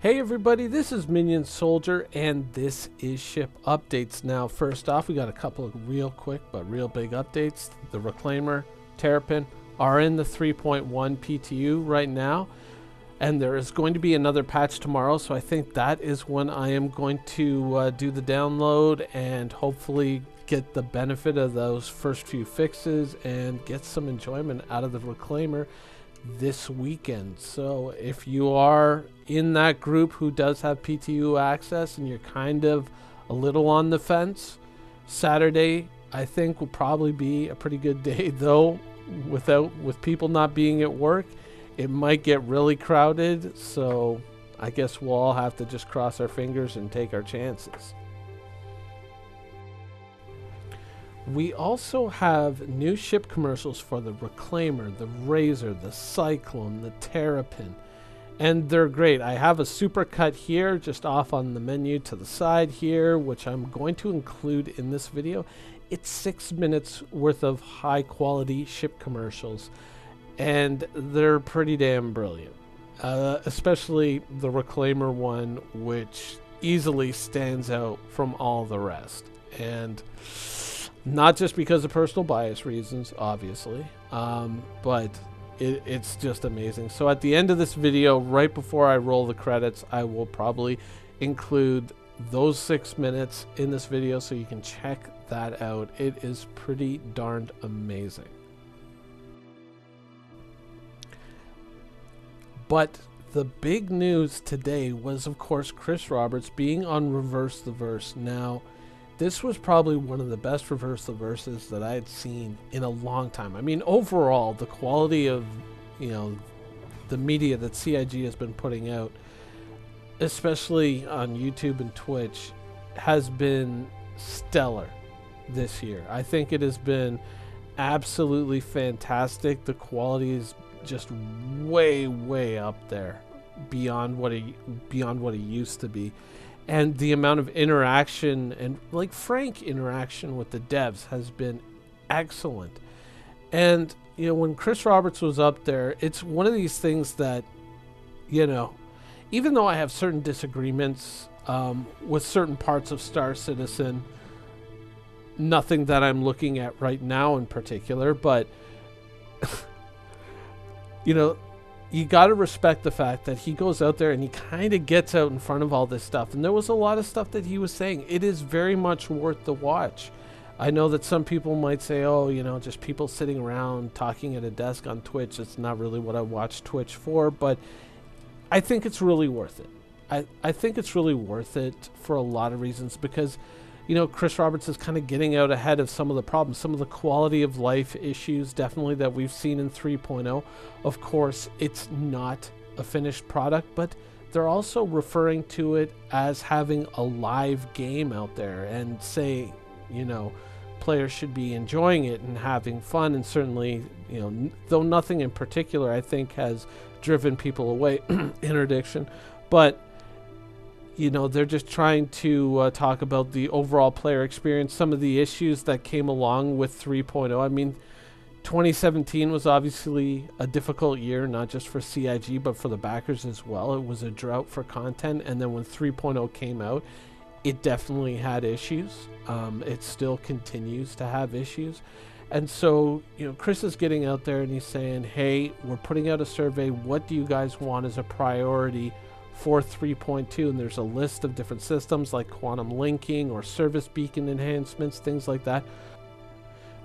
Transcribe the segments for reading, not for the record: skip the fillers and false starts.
Hey everybody, this is Minion Soldier, and this is ship updates. Now, first off, we got a couple of real quick but real big updates. The Reclaimer, Terrapin are in the 3.1 PTU right now, and there is going to be another patch tomorrow, so I think that is when I am going to do the download and hopefully get the benefit of those first few fixes and get some enjoyment out of the Reclaimer this weekend. So if you are in that group who does have PTU access and you're kind of a little on the fence, Saturday I think will probably be a pretty good day, though with people not being at work it might get really crowded, so I guess we'll all have to just cross our fingers and take our chances. We also have new ship commercials for the Reclaimer, the Razor, the Cyclone, the Terrapin, and they're great. I have a super cut here just off on the menu to the side here, which I'm going to include in this video. It's 6 minutes worth of high quality ship commercials, and they're pretty damn brilliant, especially the Reclaimer one, which easily stands out from all the rest. And not just because of personal bias reasons, obviously, but it's just amazing. So at the end of this video, right before I roll the credits, I will probably include those 6 minutes in this video so you can check that out. It is pretty darned amazing. But the big news today was, of course, Chris Roberts being on Reverse the Verse. Now, this was probably one of the best Reverse the Verses that I had seen in a long time. I mean, overall, the quality of, the media that CIG has been putting out, especially on YouTube and Twitch, has been stellar this year. I think it has been absolutely fantastic. The quality is just way up there beyond what it used to be. And the amount of interaction and frank interaction with the devs has been excellent. And when Chris Roberts was up there, it's one of these things that, even though I have certain disagreements with certain parts of Star Citizen, nothing that I'm looking at right now in particular, but you got to respect the fact that he goes out there and he kind of gets out in front of all this stuff. And there was a lot of stuff that he was saying. It is very much worth the watch. I know that some people might say, oh, just people sitting around talking at a desk on Twitch. It's not really what I watch Twitch for, but I think it's really worth it. I think it's really worth it for a lot of reasons because, Chris Roberts is kind of getting out ahead of some of the problems, some of the quality of life issues definitely that we've seen in 3.0. Of course, it's not a finished product, but they're also referring to it as having a live game out there and say, players should be enjoying it and having fun. And certainly, though nothing in particular, I think, has driven people away, interdiction, but they're just trying to talk about the overall player experience, some of the issues that came along with 3.0. I mean, 2017 was obviously a difficult year, not just for CIG, but for the backers as well. It was a drought for content. And then when 3.0 came out, it definitely had issues. It still continues to have issues. And so, Chris is getting out there and he's saying, hey, we're putting out a survey. What do you guys want as a priority for 3.2? And there's a list of different systems like quantum linking or service beacon enhancements, things like that.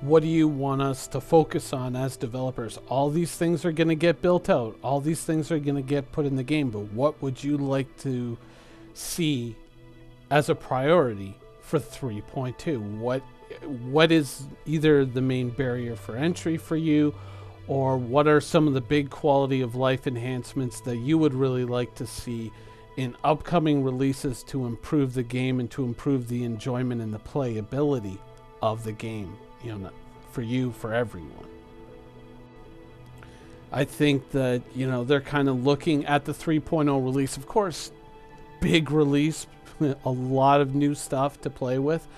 What do you want us to focus on as developers? All these things are going to get built out. All these things are going to get put in the game. But what would you like to see as a priority for 3.2? What is either the main barrier for entry for you, or what are some of the big quality of life enhancements that you would really like to see in upcoming releases to improve the game and to improve the enjoyment and the playability of the game, for you, for everyone? I think that, they're kind of looking at the 3.0 release. Of course, big release, a lot of new stuff to play with,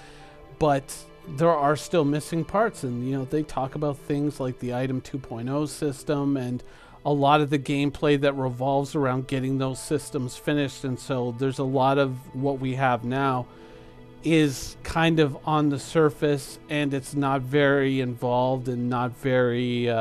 but there are still missing parts. And, they talk about things like the Item 2.0 system and a lot of the gameplay that revolves around getting those systems finished. And so there's a lot of what we have now is kind of on the surface, and it's not very involved and not very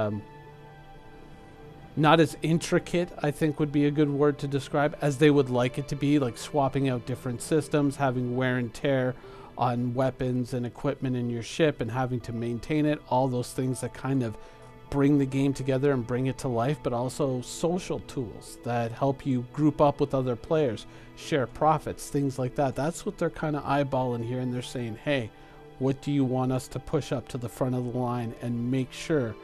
not as intricate, I think would be a good word to describe, as they would like it to be, like swapping out different systems, having wear and tear on weapons and equipment in your ship and having to maintain it, all those things that kind of bring the game together and bring it to life, but also social tools that help you group up with other players, share profits, things like that. That's what they're kind of eyeballing here, and they're saying, hey, what do you want us to push up to the front of the line and make sure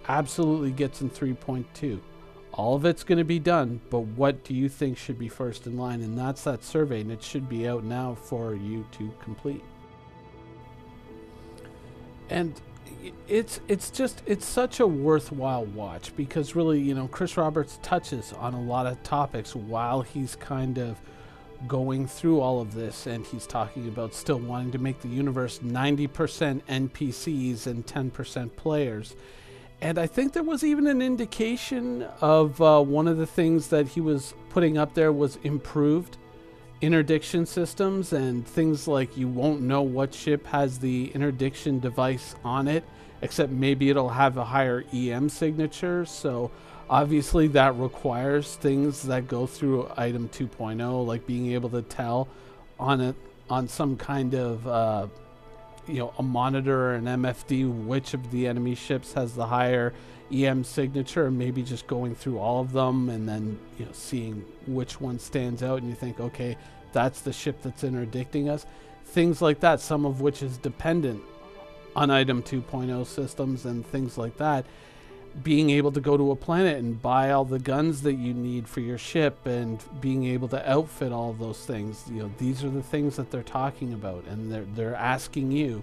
absolutely gets in 3.2? All of it's going to be done, but what do you think should be first in line? And that's that survey, and it should be out now for you to complete. And it's such a worthwhile watch, because really, you know, Chris Roberts touches on a lot of topics while he's kind of going through all of this, and he's talking about still wanting to make the universe 90% NPCs and 10% players. And I think there was even an indication of one of the things that he was putting up there was improved interdiction systems, and things like you won't know what ship has the interdiction device on it, except maybe it'll have a higher EM signature. So obviously that requires things that go through item 2.0, like being able to tell on some kind of you know, a monitor or an MFD which of the enemy ships has the higher EM signature, and maybe just going through all of them and then, you know, seeing which one stands out, and you think, okay, that's the ship that's interdicting us. Things like that, some of which is dependent on item 2.0 systems and things like that. Being able to go to a planet and buy all the guns that you need for your ship, and being able to outfit all of those things, you know, these are the things that they're talking about, and they're asking you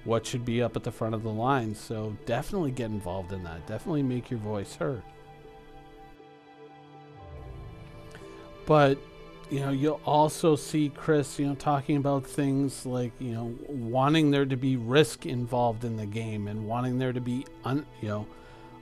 what should be up at the front of the line. So definitely get involved in that. Definitely make your voice heard. But, you know, you'll also see Chris, you know, talking about things like, you know, wanting there to be risk involved in the game, and wanting there to be,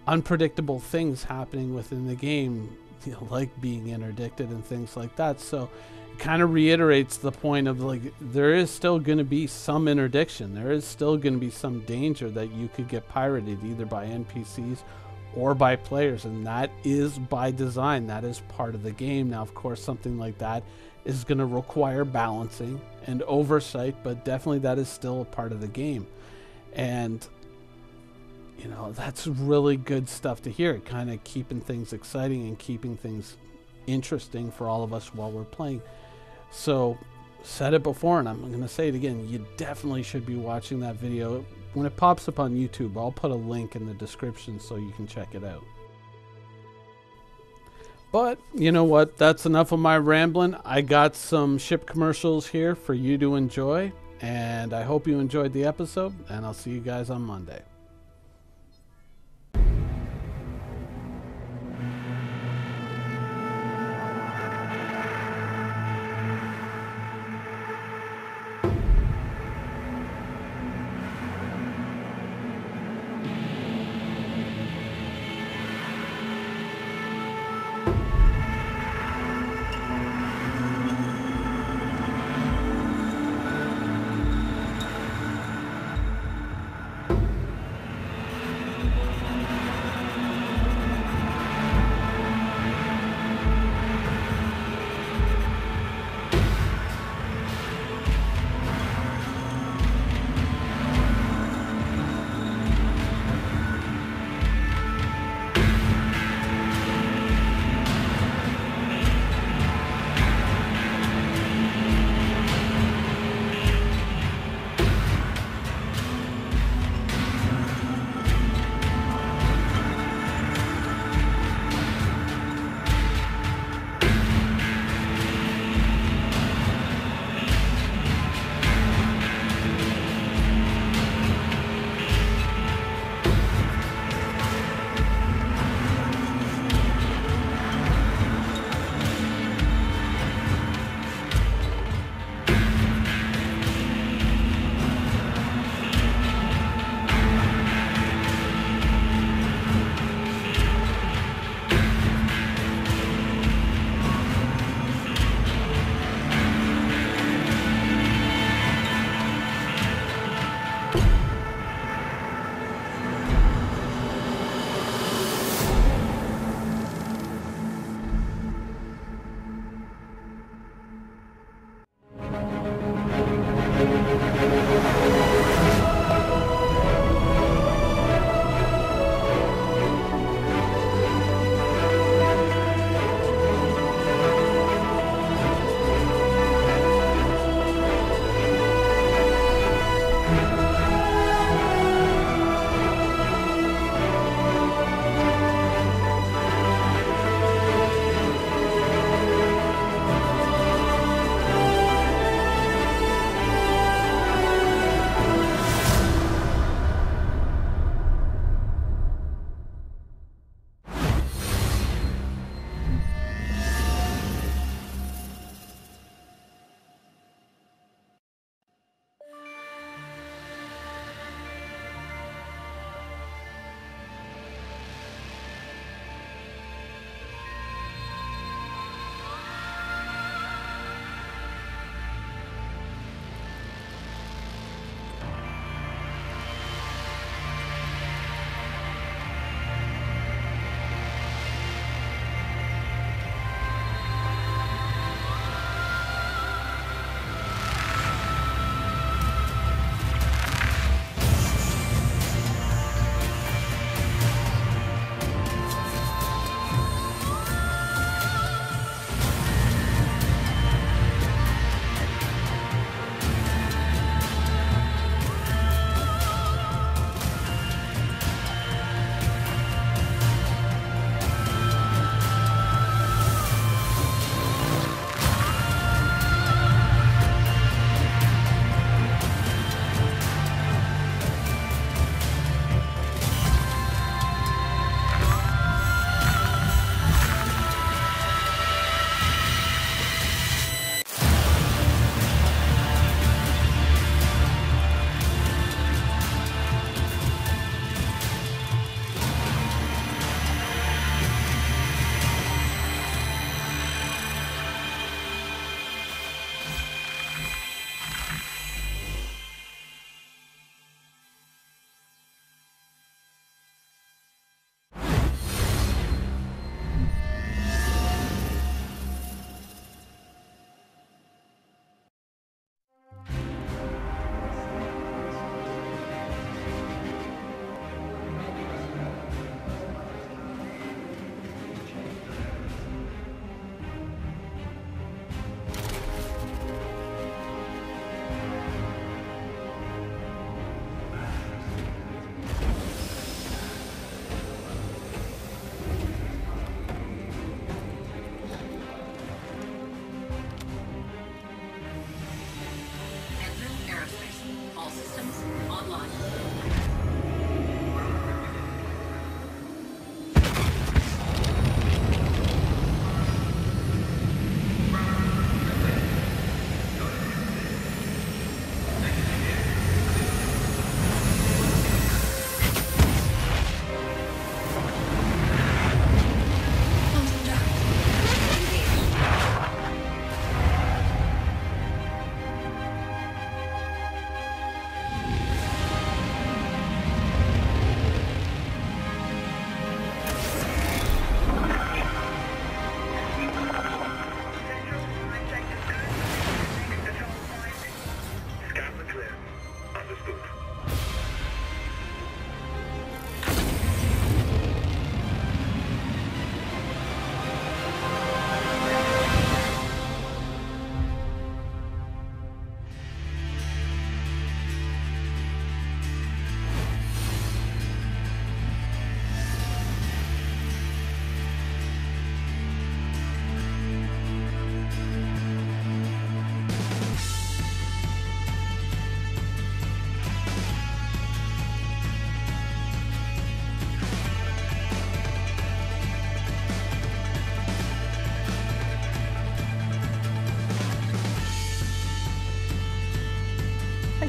unpredictable things happening within the game, you know, like being interdicted and things like that. So it kind of reiterates the point of, like, there is still going to be some interdiction. There is still going to be some danger that you could get pirated either by NPCs or by players, and that is by design. That is part of the game. Now, of course, something like that is going to require balancing and oversight, but definitely that is still a part of the game. And, you know, that's really good stuff to hear. Kind of keeping things exciting and keeping things interesting for all of us while we're playing. So, said it before, and I'm going to say it again, you definitely should be watching that video. When it pops up on YouTube, I'll put a link in the description so you can check it out. But you know what? That's enough of my rambling. I got some ship commercials here for you to enjoy, and I hope you enjoyed the episode, and I'll see you guys on Monday.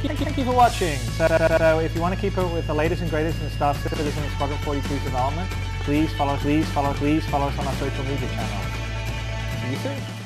thank you for watching. So if you want to keep up with the latest and greatest in Star Citizen and Squadron 42's development, please follow us on our social media channels. See you soon.